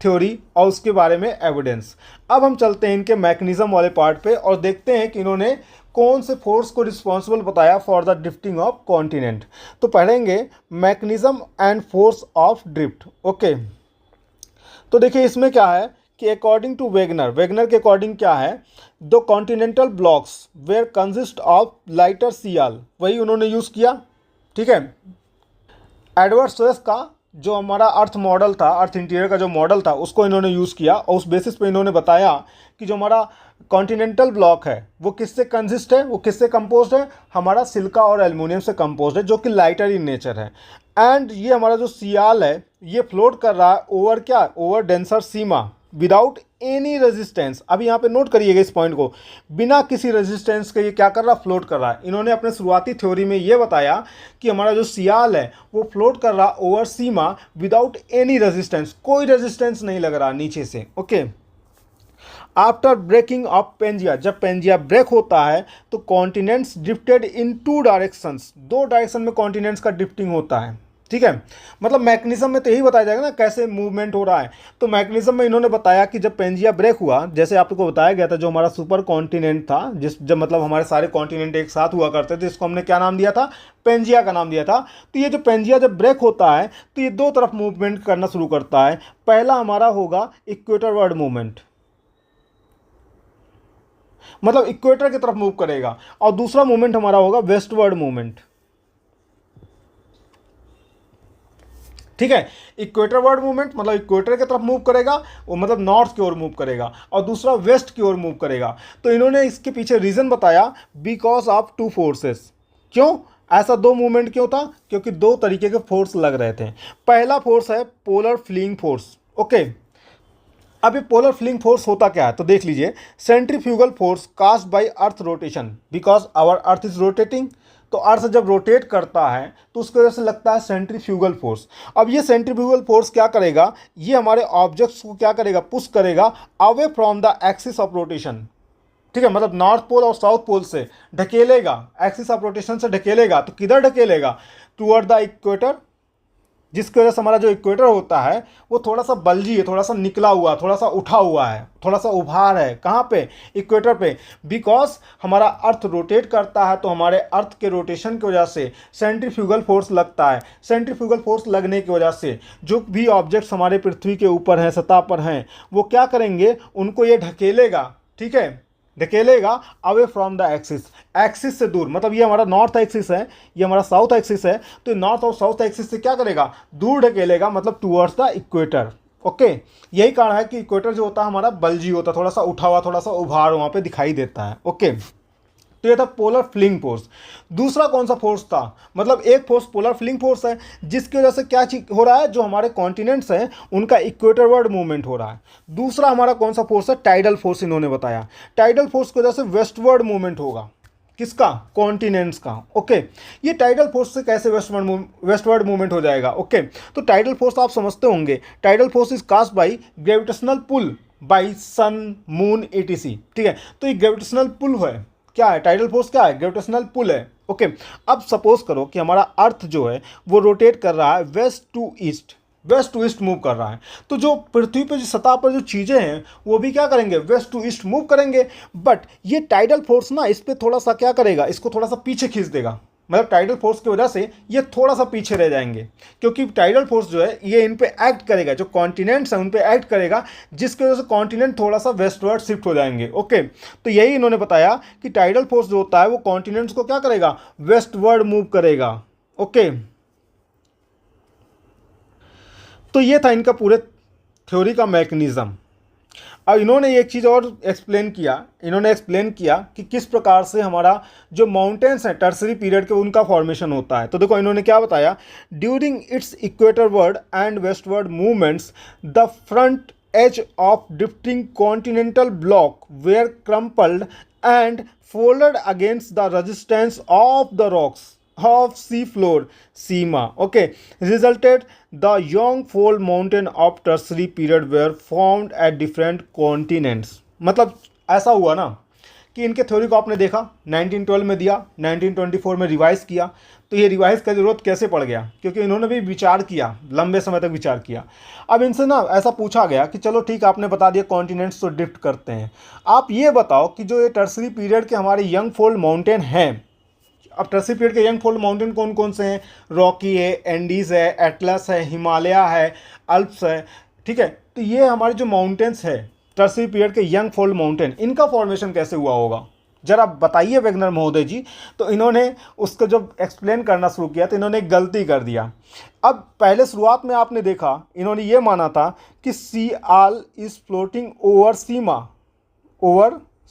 S1: थ्योरी और उसके बारे में एविडेंस। अब हम चलते हैं इनके मैकेनिज्म वाले पार्ट पे और देखते हैं कि इन्होंने कौन से फोर्स को रिस्पॉन्सिबल बताया for the drifting of continent. तो पढ़ेंगे mechanism and force of drift. Okay, तो देखिए इसमें क्या है कि अकॉर्डिंग टू वेगनर के अकॉर्डिंग क्या है, the continental blocks were consist of lighter sial, वही उन्होंने यूज़ किया। ठीक है, एडवर्ड स्वेस का जो हमारा अर्थ मॉडल था, अर्थ इंटीरियर का जो मॉडल था, उसको इन्होंने यूज़ किया और उस बेसिस पे इन्होंने बताया कि जो हमारा कॉन्टिनेंटल ब्लॉक है वो किससे कंसिस्ट है, वो किससे कंपोज्ड है, हमारा सिलिका और एल्युमिनियम से कंपोज्ड है, जो कि लाइटर इन नेचर है। एंड ये हमारा जो सियाल है ये फ्लोट कर रहा है ओवर क्या, ओवर डेंसर सीमा विदाउट एनी रेजिस्टेंस, अभी यहाँ पे नोट करिएगा इस पॉइंट को, बिना किसी रेजिस्टेंस के ये क्या कर रहा, फ्लोट कर रहा है। इन्होंने अपने शुरुआती थ्योरी में ये बताया कि हमारा जो सियाल है वो फ्लोट कर रहा over sima without any resistance, कोई रेजिस्टेंस नहीं लग रहा नीचे से। Okay, after breaking of Pangaea, जब पेंजिया ब्रेक होता है तो continents drifted in two directions, दो डायरेक्शन में कॉन्टिनेंट्स का ड्रिफ्टिंग होता है। ठीक है, मतलब मैकेनिज्म में तो यही बताया जाएगा ना कैसे मूवमेंट हो रहा है। तो मैकेनिज्म में इन्होंने बताया कि जब पेंजिया ब्रेक हुआ, जैसे आपको बताया गया था, जो हमारा सुपर कॉन्टिनेंट था, जब मतलब हमारे सारे कॉन्टिनेंट एक साथ हुआ करते थे, इसको हमने क्या नाम दिया था, पेंजिया का नाम दिया था। तो ये जो पेंजिया जब ब्रेक होता है तो ये दो तरफ मूवमेंट करना शुरू करता है। पहला हमारा होगा इक्वेटरवर्ड मूवमेंट, मतलब इक्वेटर की तरफ मूव करेगा, और दूसरा मूवमेंट हमारा होगा वेस्टवर्ड मूवमेंट। ठीक है, इक्वेटरवर्ड मूवमेंट मतलब इक्वेटर की तरफ मूव करेगा, वो मतलब नॉर्थ की ओर मूव करेगा, और दूसरा वेस्ट की ओर मूव करेगा। तो इन्होंने इसके पीछे रीजन बताया, बिकॉज ऑफ टू फोर्सेस। क्यों ऐसा दो मूवमेंट क्यों था, क्योंकि दो तरीके के फोर्स लग रहे थे। पहला फोर्स है पोलर फ्लिंग फोर्स। ओके, अब ये पोलर फ्लिंग फोर्स होता क्या है तो देख लीजिए, centrifugal force cast by earth rotation, because our earth is rotating. तो अर्थ जब रोटेट करता है तो उसकी वजह से लगता है सेंट्रीफ्यूगल फोर्स। अब ये सेंट्रीफ्यूगल फोर्स क्या करेगा, ये हमारे ऑब्जेक्ट्स को क्या करेगा, पुश करेगा away from the axis of rotation. ठीक है, मतलब नॉर्थ पोल और साउथ पोल से ढकेलेगा, एक्सिस ऑफ रोटेशन से ढकेलेगा। तो किधर ढकेलेगा, टूवर्ड द इक्वेटर, जिसकी वजह से हमारा जो इक्वेटर होता है वो थोड़ा सा बल्जी है, थोड़ा सा निकला हुआ, थोड़ा सा उठा हुआ है, थोड़ा सा उभार है। कहाँ पे, इक्वेटर पे। बिकॉज हमारा अर्थ रोटेट करता है तो हमारे अर्थ के रोटेशन की वजह से सेंट्रीफ्यूगल फोर्स लगता है। सेंट्रीफ्यूगल फोर्स लगने की वजह से जो भी ऑब्जेक्ट्स हमारे पृथ्वी के ऊपर हैं, सतह पर हैं, वो क्या करेंगे, उनको ये ढकेलेगा। ठीक है, ढकेलेगा away from the axis, axis से दूर। मतलब ये हमारा नॉर्थ एक्सिस है, ये हमारा साउथ एक्सिस है, तो नॉर्थ और साउथ एक्सिस से क्या करेगा, दूर ढकेलेगा, मतलब टूवर्ड्स द इक्वेटर। ओके, यही कारण है कि इक्वेटर जो होता है हमारा बल्जी होता है, थोड़ा सा उठा हुआ, थोड़ा सा उभार वहाँ पे दिखाई देता है। ओके, तो ये था पोलर फ्लिंग फोर्स। दूसरा कौन सा फोर्स था, मतलब एक फोर्स पोलर फ्लिंग फोर्स है, जिसकी वजह से क्या चीज हो रहा है, जो हमारे कॉन्टिनेंट्स हैं उनका इक्वेटरवर्ड मूवमेंट हो रहा है। दूसरा हमारा कौन सा फोर्स है, टाइडल फोर्स। इन्होंने बताया टाइडल फोर्स की वजह से वेस्टवर्ड मूवमेंट होगा, किसका, कॉन्टिनेंट्स का। ओके, ये टाइडल फोर्स से कैसे वेस्टवर्ड मूवमेंट हो जाएगा। ओके, तो टाइडल फोर्स आप समझते होंगे, tidal force is cast by gravitational pull by sun, moon, etc. ठीक है, तो ये ग्रेविटेशनल पुल है, क्या है, टाइडल फोर्स क्या है, ग्रेविटेशनल पुल है। ओके, अब सपोज करो कि हमारा अर्थ जो है वो रोटेट कर रहा है west to east, west to east move कर रहा है, तो जो पृथ्वी पर जो सतह पर जो चीज़ें हैं वो भी क्या करेंगे, वेस्ट टू ईस्ट मूव करेंगे। बट ये टाइडल फोर्स ना इस पर थोड़ा सा क्या करेगा, इसको थोड़ा सा पीछे खींच देगा। मतलब टाइडल फोर्स की वजह से ये थोड़ा सा पीछे रह जाएंगे, क्योंकि टाइडल फोर्स जो है ये इन पे एक्ट करेगा, जो कॉन्टिनेंट्स हैं उन पे एक्ट करेगा, जिसकी वजह से कॉन्टिनेंट थोड़ा सा वेस्टवर्ड शिफ्ट हो जाएंगे। ओके, तो यही इन्होंने बताया कि टाइडल फोर्स जो होता है वो कॉन्टिनेंट्स को क्या करेगा, वेस्टवर्ड मूव करेगा। ओके, तो ये था इनका पूरे थ्योरी का मैकेनिज्म। अब इन्होंने एक चीज़ और एक्सप्लेन किया, इन्होंने एक्सप्लेन किया कि किस प्रकार से हमारा जो माउंटेन्स हैं टर्सरी पीरियड के उनका फॉर्मेशन होता है। तो देखो इन्होंने क्या बताया, during its equatorward and westward movements the front edge of drifting continental block were crumpled and folded against the resistance of the rocks of sea floor sima. Okay, resulted the young fold mountain of tertiary period were formed at different continents। मतलब ऐसा हुआ ना कि इनके theory को आपने देखा 1912 में दिया, 1924 में रिवाइज किया। तो ये रिवाइज का जरूरत कैसे पड़ गया, क्योंकि इन्होंने भी विचार किया, लंबे समय तक विचार किया। अब इनसे ना ऐसा पूछा गया कि चलो ठीक, आपने बता दिया कॉन्टिनेंट्स तो ड्रिफ्ट करते हैं, आप ये बताओ कि जो ये टर्सरी पीरियड के हमारे यंग फोल्ड माउंटेन हैं, अब टर्सरी पीरियड के यंग फोल्ड माउंटेन कौन कौन से हैं, रॉकी है, एंडीज़ है, एटलस है, हिमालय है, अल्प्स है। ठीक है, तो ये हमारे जो माउंटेन्स है टर्सरी पीरियड के यंग फोल्ड माउंटेन, इनका फॉर्मेशन कैसे हुआ होगा, जरा बताइए वेगनर महोदय जी। तो इन्होंने उसको जब एक्सप्लेन करना शुरू किया तो इन्होंने एक गलती कर दिया। अब पहले शुरुआत में आपने देखा इन्होंने ये माना था कि sial is floating over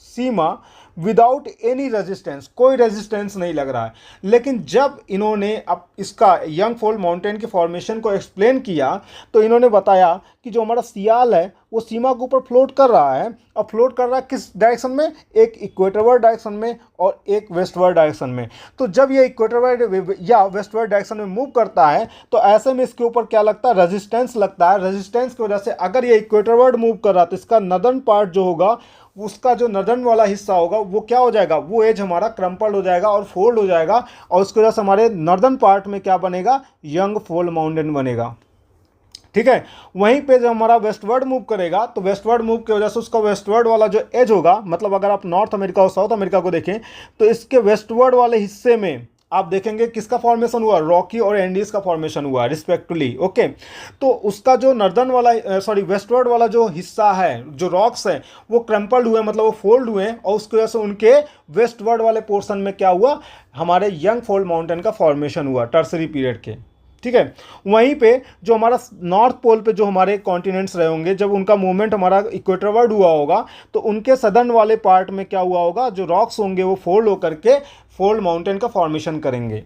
S1: sima without any resistance, कोई रेजिस्टेंस नहीं लग रहा है। लेकिन जब इन्होंने अब इसका यंग फॉल माउंटेन के फॉर्मेशन को एक्सप्लेन किया तो इन्होंने बताया कि जो हमारा सियाल है वो सीमा के ऊपर फ्लोट कर रहा है, और फ्लोट कर रहा है किस डायरेक्शन में, एक इक्वेटरवर्ड डायरेक्शन में और एक वेस्टवर्ड डायरेक्शन में। तो जब ये इक्वेटरवर्ड या वेस्टवर्ड डायरेक्शन में मूव करता है तो ऐसे में इसके ऊपर क्या लगता है, रेजिस्टेंस लगता है। रेजिस्टेंस की वजह से अगर ये इक्वेटरवर्ड मूव कर रहा है तो इसका नदर्न पार्ट जो होगा, उसका जो नदर्न वाला हिस्सा होगा वो क्या हो जाएगा, वो एज हमारा क्रम्पल्ड हो जाएगा और फोल्ड हो जाएगा, और उसकी वजह से हमारे नॉर्दर्न पार्ट में क्या बनेगा, यंग फॉल माउंटेन बनेगा। ठीक है। वहीं पे जब हमारा वेस्टवर्ड मूव करेगा तो वेस्टवर्ड मूव की वजह से उसका वेस्टवर्ड वाला जो एज होगा, मतलब अगर आप नॉर्थ अमेरिका और साउथ अमेरिका को देखें तो इसके वेस्टवर्ड वाले हिस्से में आप देखेंगे किसका फॉर्मेशन हुआ, रॉकी और एंडीज का फॉर्मेशन हुआ रिस्पेक्टिवली। ओके, तो उसका जो नॉर्दर्न वाला वेस्टवर्ड वाला जो हिस्सा है, जो रॉक्स हैं वो क्रम्पल्ड हुए, मतलब वो फोल्ड हुए, और उसकी वजह से उनके वेस्टवर्ड वाले पोर्शन में क्या हुआ, हमारे यंग फॉल माउंटेन का फॉर्मेशन हुआ टर्सरी पीरियड के। ठीक है। वहीं पे जो हमारा नॉर्थ पोल पे जो हमारे कॉन्टिनेंट्स रहे होंगे, जब उनका मूवमेंट हमारा इक्वेटरवर्ड हुआ होगा तो उनके सदर्न वाले पार्ट में क्या हुआ होगा, जो रॉक्स होंगे वो फोल्ड होकर के फोल्ड माउंटेन का फॉर्मेशन करेंगे।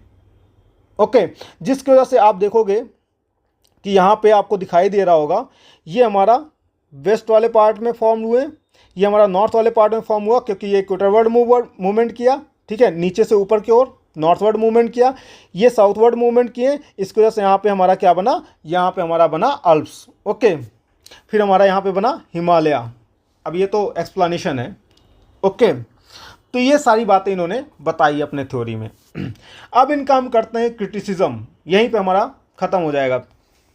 S1: ओके, जिसकी वजह से आप देखोगे कि यहाँ पे आपको दिखाई दे रहा होगा ये हमारा वेस्ट वाले पार्ट में फॉर्म हुए, ये हमारा नॉर्थ वाले पार्ट में फॉर्म हुआ क्योंकि ये इक्वेटरवर्ड मूवमेंट किया। ठीक है, नीचे से ऊपर की ओर नॉर्थवर्ड मूवमेंट किया, ये साउथवर्ड मूवमेंट किए, इसकी वजह से यहाँ पे हमारा क्या बना, यहाँ पे हमारा बना अल्प्स। ओके, फिर हमारा यहाँ पे बना हिमालय। अब ये तो एक्सप्लेनेशन है। ओके, तो ये सारी बातें इन्होंने बताई अपने थ्योरी में। अब इनका हम करते हैं क्रिटिसिज्म, यहीं पे हमारा ख़त्म हो जाएगा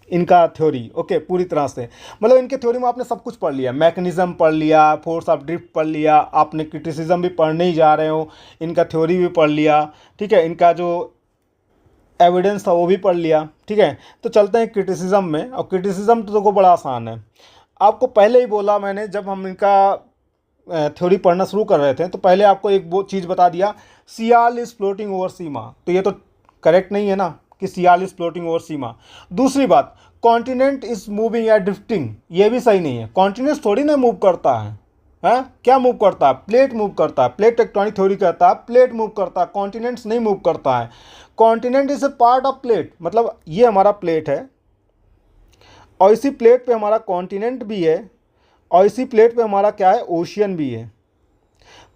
S1: इनका थ्योरी। ओके, पूरी तरह से, मतलब इनके थ्योरी में आपने सब कुछ पढ़ लिया, मैकेनिज्म पढ़ लिया, फोर्स ऑफ ड्रिफ्ट पढ़ लिया, आपने क्रिटिसिज्म भी पढ़ने ही जा रहे हो, इनका थ्योरी भी पढ़ लिया। ठीक है, इनका जो एविडेंस था वो भी पढ़ लिया। ठीक है, तो चलते हैं क्रिटिसिज्म में। और क्रिटिसिज्म तो देखो बड़ा आसान है, आपको पहले ही बोला मैंने, जब हम इनका थ्योरी पढ़ना शुरू कर रहे थे तो पहले आपको एक वो चीज़ बता दिया, सियाल इज़ फ्लोटिंग ओवर सीमा। तो ये तो करेक्ट नहीं है ना कि सियाल इज़ फ्लोटिंग ओवर सीमा। दूसरी बात, कॉन्टिनेंट इज़ मूविंग या ड्रिफ्टिंग, ये भी सही नहीं है। कॉन्टिनेंट थोड़ी ना मूव करता है, क्या मूव करता है, प्लेट मूव करता है। प्लेट टेक्टोनिक थ्योरी कहता है प्लेट मूव करता है, कॉन्टिनेंट्स नहीं मूव करता है। Continent is a part of plate, मतलब ये हमारा प्लेट है और इसी प्लेट पे हमारा कॉन्टिनेंट भी है और इसी प्लेट पे हमारा क्या है, ओशियन भी है।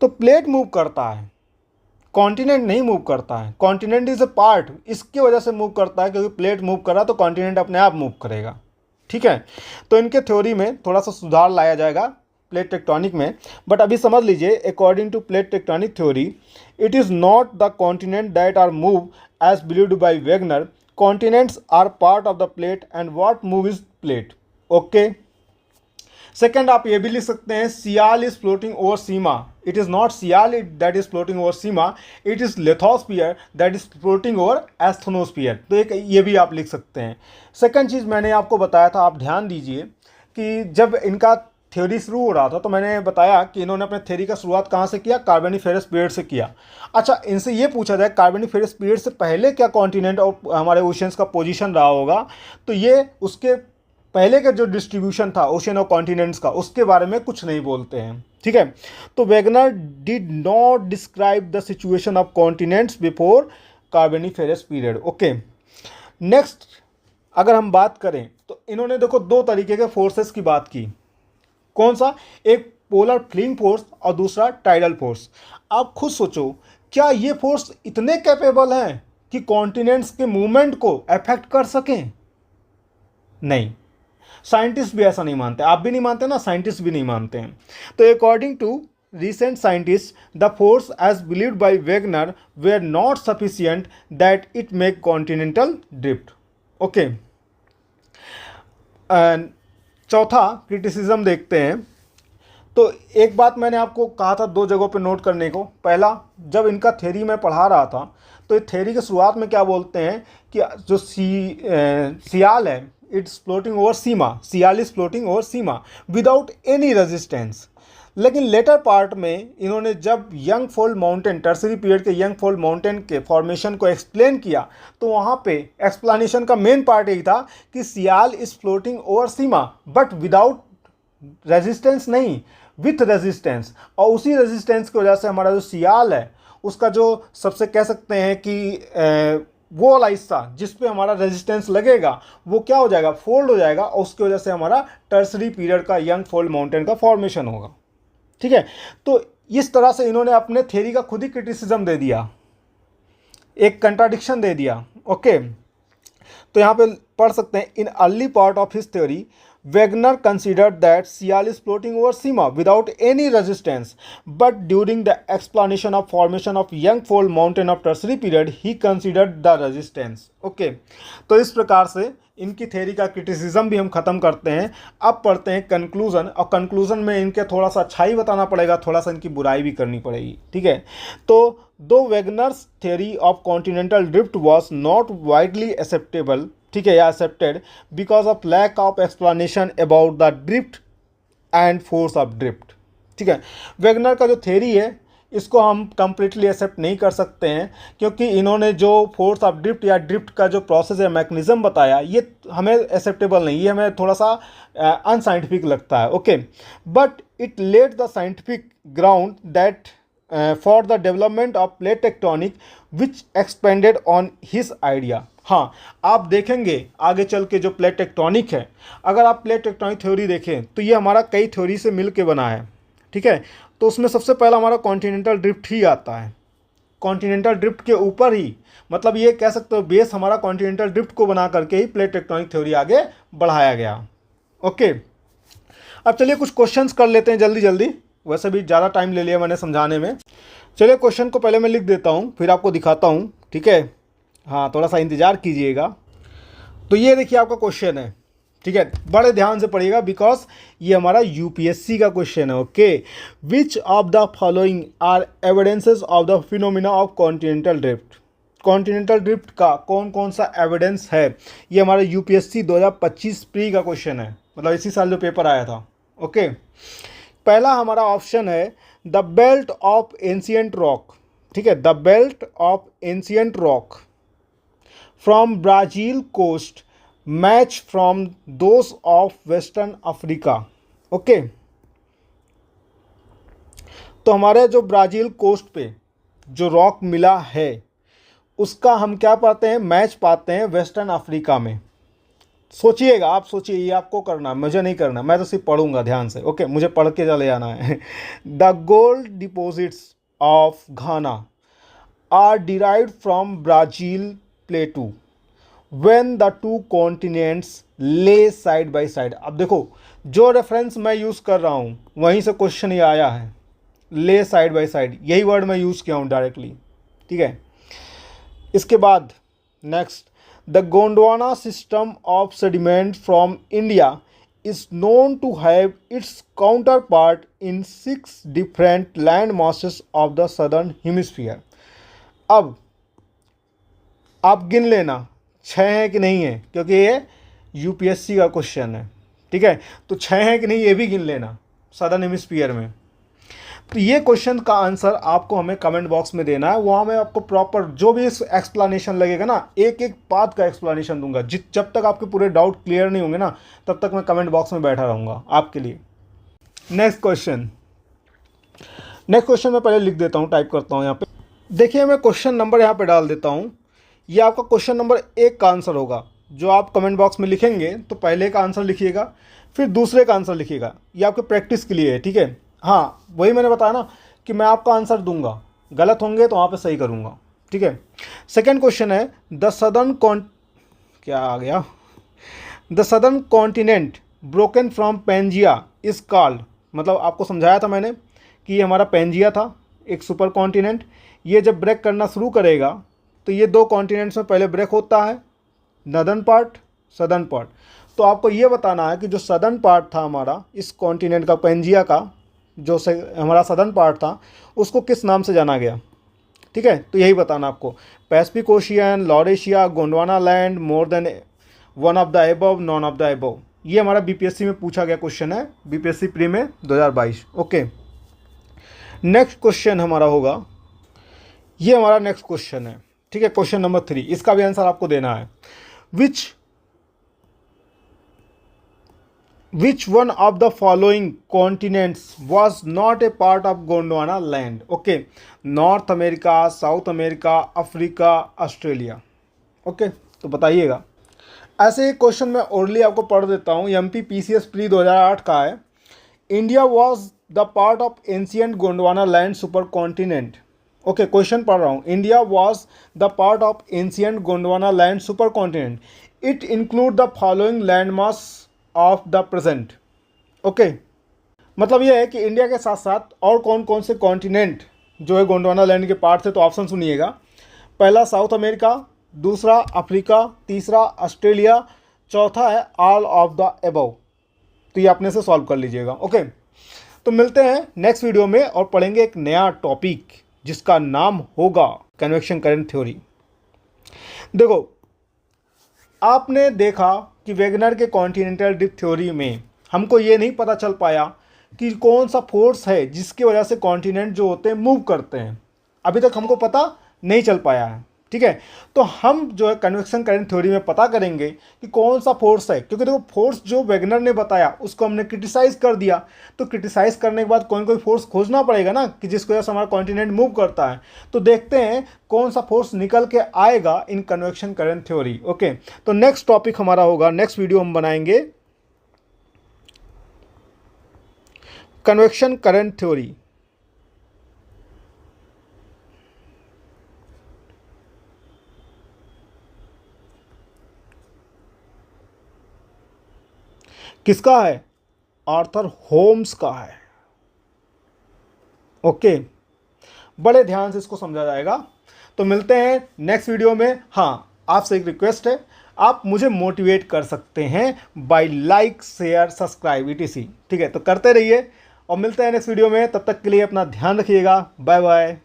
S1: तो प्लेट मूव करता है, कॉन्टिनेंट नहीं मूव करता है। कॉन्टिनेंट इज ए पार्ट, इसकी वजह से मूव करता है क्योंकि प्लेट मूव कर रहा है तो कॉन्टिनेंट अपने आप मूव करेगा। ठीक है, तो इनके थ्योरी में थोड़ा सा सुधार लाया जाएगा प्लेट टेक्टोनिक में। बट अभी समझ लीजिए, according to plate tectonic theory, it is not the continent that are move as believed by Wegener, continents are part of the plate and what move is plate. Okay, second आप ये भी लिख सकते हैं, sial is floating over sima. It is not sial that is floating over sima, it is lithosphere that is floating over asthenosphere. तो एक ये भी आप लिख सकते हैं। सेकंड चीज़ मैंने आपको बताया था, आप ध्यान दीजिए कि जब इनका थ्योरी शुरू हो रहा था तो मैंने बताया कि इन्होंने अपने थ्योरी का शुरुआत कहाँ से किया, कार्बोनिफेरस पीरियड से किया। अच्छा, इनसे ये पूछा जाए कार्बोनिफेरस पीरियड से पहले क्या कॉन्टिनेंट और हमारे ओशियंस का पोजीशन रहा होगा, तो ये उसके पहले का जो डिस्ट्रीब्यूशन था ओशियन और कॉन्टिनेंट्स का, उसके बारे में कुछ नहीं बोलते हैं। ठीक है, तो Wegener did not describe the situation of continents before Carboniferous period. Okay, next अगर हम बात करें तो इन्होंने देखो दो तरीके के फोर्सेस की बात की। कौन सा, एक पोलर फ्लिंग फोर्स और दूसरा टाइडल फोर्स। आप खुद सोचो, क्या ये फोर्स इतने कैपेबल हैं कि कॉन्टिनेंट्स के मूवमेंट को अफेक्ट कर सकें? नहीं, साइंटिस्ट भी ऐसा नहीं मानते, आप भी नहीं मानते ना, साइंटिस्ट भी नहीं मानते हैं। तो according to recent scientists, the force as believed by Wegener were not sufficient that it make continental drift. Okay. चौथा क्रिटिसिज्म देखते हैं। तो एक बात मैंने आपको कहा था दो जगहों पे नोट करने को। पहला, जब इनका थ्योरी मैं पढ़ा रहा था तो थ्योरी के शुरुआत में क्या बोलते हैं कि जो सियाल है, it's floating over sima, sial is floating over sima without any resistance. लेकिन लेटर पार्ट में इन्होंने जब young fold mountain, tertiary period के यंग फॉल माउंटेन के फॉर्मेशन को एक्सप्लेन किया तो वहाँ पे एक्सप्लेनेशन का मेन पार्ट यही था कि sial is floating over sima but without resistance नहीं, विथ रेजिस्टेंस, और उसी रेजिस्टेंस की वजह से हमारा जो सियाल है उसका जो सबसे कह सकते हैं कि वो वाला हिस्सा जिस पे हमारा रेजिस्टेंस लगेगा वो क्या हो जाएगा, फोल्ड हो जाएगा, और उसकी वजह से हमारा टर्सरी पीरियड का यंग फोल्ड माउंटेन का फॉर्मेशन होगा। ठीक है, तो इस तरह से इन्होंने अपने थ्योरी का खुद ही क्रिटिसिज्म दे दिया, एक कंट्राडिक्शन दे दिया। ओके, तो यहाँ पे पढ़ सकते हैं, in early part of his theory Wegener considered that Sial is floating over Sima without any resistance, but during the explanation of formation of young fold mountain of tertiary period, he considered the resistance. Okay, तो इस प्रकार से इनकी theory का criticism भी हम खत्म करते हैं। अब पढ़ते हैं कंक्लूजन, और कंक्लूजन में इनके थोड़ा सा अच्छाई बताना पड़ेगा, थोड़ा सा इनकी बुराई भी करनी पड़ेगी। ठीक है, तो दो Wegener's theory of continental drift was not widely acceptable, ठीक है, या accepted because of lack of explanation about the drift and force of drift. ठीक है, वेगनर का जो थ्योरी है इसको हम कंप्लीटली एक्सेप्ट नहीं कर सकते हैं, क्योंकि इन्होंने जो फोर्स ऑफ ड्रिफ्ट या ड्रिफ्ट का जो प्रोसेस या मैकेनिज्म बताया ये हमें एक्सेप्टेबल नहीं, ये हमें थोड़ा सा अनसाइंटिफिक लगता है। Okay, but it led the scientific ground that for the development of plate tectonic which expanded on his idea. हाँ, आप देखेंगे आगे चल के जो प्लेट टेक्टोनिक है, अगर आप प्लेट टेक्टोनिक थ्योरी देखें तो ये हमारा कई थ्योरी से मिल के बना है। ठीक है, तो उसमें सबसे पहला हमारा कॉन्टिनेंटल ड्रिफ्ट ही आता है। कॉन्टिनेंटल ड्रिफ्ट के ऊपर ही, मतलब ये कह सकते हो बेस हमारा कॉन्टिनेंटल ड्रिफ्ट को बना करके ही प्लेट टेक्टोनिक थ्योरी आगे बढ़ाया गया। ओके, अब चलिए कुछ क्वेश्चंस कर लेते हैं जल्दी जल्दी, वैसे भी ज़्यादा टाइम ले लिया मैंने समझाने में। चलिए क्वेश्चन को पहले मैं लिख देता हूँ, फिर आपको दिखाता हूँ। ठीक है, हाँ, थोड़ा सा इंतज़ार कीजिएगा। तो ये देखिए आपका क्वेश्चन है। ठीक है, बड़े ध्यान से पढ़िएगा बिकॉज ये हमारा यूपीएससी का क्वेश्चन है। Okay, which of the following are evidences of the phenomena of continental drift. Continental drift का कौन कौन सा एविडेंस है, ये हमारा यूपीएससी 2025 प्री का क्वेश्चन है, मतलब इसी साल जो पेपर आया था। ओके, पहला हमारा ऑप्शन है the belt of ancient rock. ठीक है, the belt of ancient rock from Brazil coast match from those of western Africa. Okay, तो हमारे जो ब्राज़ील कोस्ट पे जो रॉक मिला है उसका हम क्या पाते हैं, मैच पाते हैं वेस्टर्न अफ्रीका में। सोचिएगा, आप सोचिए, ये आपको करना, मुझे नहीं करना, मैं तो सिर्फ पढ़ूंगा ध्यान से। ओके, मुझे पढ़ के चले जाना है। The gold deposits of Ghana are derived from Brazil plateau when the two continents lay side by side. अब देखो, जो रेफरेंस मैं यूज़ कर रहा हूँ वहीं से क्वेश्चन ये आया है, ले साइड बाय साइड, यही वर्ड मैं यूज़ किया हूँ डायरेक्टली। ठीक है, इसके बाद next, the Gondwana system of sediment from India is known to have its counterpart in 6 different land masses of the southern hemisphere. अब आप गिन लेना 6 हैं कि नहीं है, क्योंकि ये यूपीएससी का क्वेश्चन है। ठीक है, तो 6 हैं कि नहीं ये भी गिन लेना सदर्न हेमिस्फीयर में। तो ये क्वेश्चन का आंसर आपको हमें कमेंट बॉक्स में देना है, वहाँ मैं आपको प्रॉपर जो भी इस एक्सप्लेनेशन लगेगा ना, एक एक बात का एक्सप्लेनेशन दूंगा। जब तक आपके पूरे डाउट क्लियर नहीं होंगे ना, तब तक मैं कमेंट बॉक्स में बैठा रहूँगा आपके लिए। नेक्स्ट क्वेश्चन मैं पहले लिख देता हूँ, टाइप करता हूँ यहाँ पे। देखिए, मैं क्वेश्चन नंबर यहाँ पे डाल देता हूँ। ये आपका क्वेश्चन नंबर 1 का आंसर होगा। जो आप कमेंट बॉक्स में लिखेंगे तो पहले का आंसर लिखिएगा, फिर दूसरे का आंसर लिखिएगा। ये आपके प्रैक्टिस के लिए है। ठीक है, हाँ, वही मैंने बताया ना कि मैं आपका आंसर दूंगा, गलत होंगे तो वहाँ पे सही करूँगा। ठीक है, सेकंड क्वेश्चन है the southern continent broken from Pangaea is called. मतलब आपको समझाया था मैंने कि ये हमारा पेंजिया था, एक सुपर कॉन्टिनेंट। ये जब ब्रेक करना शुरू करेगा तो ये 2 कॉन्टिनेंट्स में पहले ब्रेक होता है, नॉर्दर्न पार्ट, सदर्न पार्ट। तो आपको ये बताना है कि जो सदर्न पार्ट था हमारा इस कॉन्टिनेंट का, पेंजिया का जो हमारा सदर्न पार्ट था, उसको किस नाम से जाना गया। ठीक है, तो यही बताना आपको। Pacific ocean, Laurasia, Gondwana land, more than one of the above, none of the above. ये हमारा बीपीएससी में पूछा गया क्वेश्चन है, बीपीएससी प्री में 2022। ओके, नेक्स्ट क्वेश्चन हमारा होगा, ये हमारा नेक्स्ट क्वेश्चन है। ठीक है, क्वेश्चन नंबर 3, इसका भी आंसर आपको देना है। Which which one of the following continents was not a part of Gondwana land? Okay, North America, South America, Africa, Australia. Okay, तो बताइएगा। ऐसे एक क्वेश्चन मैं ओरली आपको पढ़ देता हूँ, MPPCS प्री 2008 का है। India was the part of ancient Gondwana land super continent. Okay, question पढ़ रहा हूँ। India was the part of ancient Gondwana land super continent. It include the following landmass of the present. Okay, मतलब यह है कि India के साथ साथ और कौन कौन से कॉन्टिनेंट जो है गोंडवाना लैंड के पार्ट थे। तो ऑप्शन सुनिएगा। पहला साउथ अमेरिका, दूसरा अफ्रीका, तीसरा ऑस्ट्रेलिया, चौथा है ऑल ऑफ द एबव। तो ये अपने से सॉल्व कर लीजिएगा। ओके, तो मिलते हैं नेक्स्ट वीडियो में और पढ़ेंगे एक नया टॉपिक जिसका नाम होगा कन्वेक्शन करंट थ्योरी। देखो, आपने देखा कि वेगनर के कॉन्टिनेंटल ड्रिफ्ट थ्योरी में हमको ये नहीं पता चल पाया कि कौन सा फोर्स है जिसकी वजह से कॉन्टिनेंट जो होते हैं मूव करते हैं। अभी तक हमको पता नहीं चल पाया है। ठीक है, तो हम जो है कन्वेक्शन करंट थ्योरी में पता करेंगे कि कौन सा फोर्स है। क्योंकि देखो, फोर्स जो वेगनर ने बताया उसको हमने क्रिटिसाइज कर दिया, तो क्रिटिसाइज करने के बाद कोई फोर्स खोजना पड़ेगा ना कि जिसकी वजह से हमारा कॉन्टिनेंट मूव करता है। तो देखते हैं कौन सा फोर्स निकल के आएगा इन कन्वेक्शन करंट थ्योरी। ओके, तो नेक्स्ट टॉपिक हमारा होगा, नेक्स्ट वीडियो हम बनाएंगे कन्वेक्शन करंट थ्योरी। किसका है? आर्थर होम्स का है। ओके, बड़े ध्यान से इसको समझा जाएगा। तो मिलते हैं नेक्स्ट वीडियो में। हाँ, आपसे एक रिक्वेस्ट है, आप मुझे मोटिवेट कर सकते हैं by like, share, subscribe etc। ठीक है, तो करते रहिए और मिलते हैं नेक्स्ट वीडियो में। तब तक के लिए अपना ध्यान रखिएगा। Bye bye.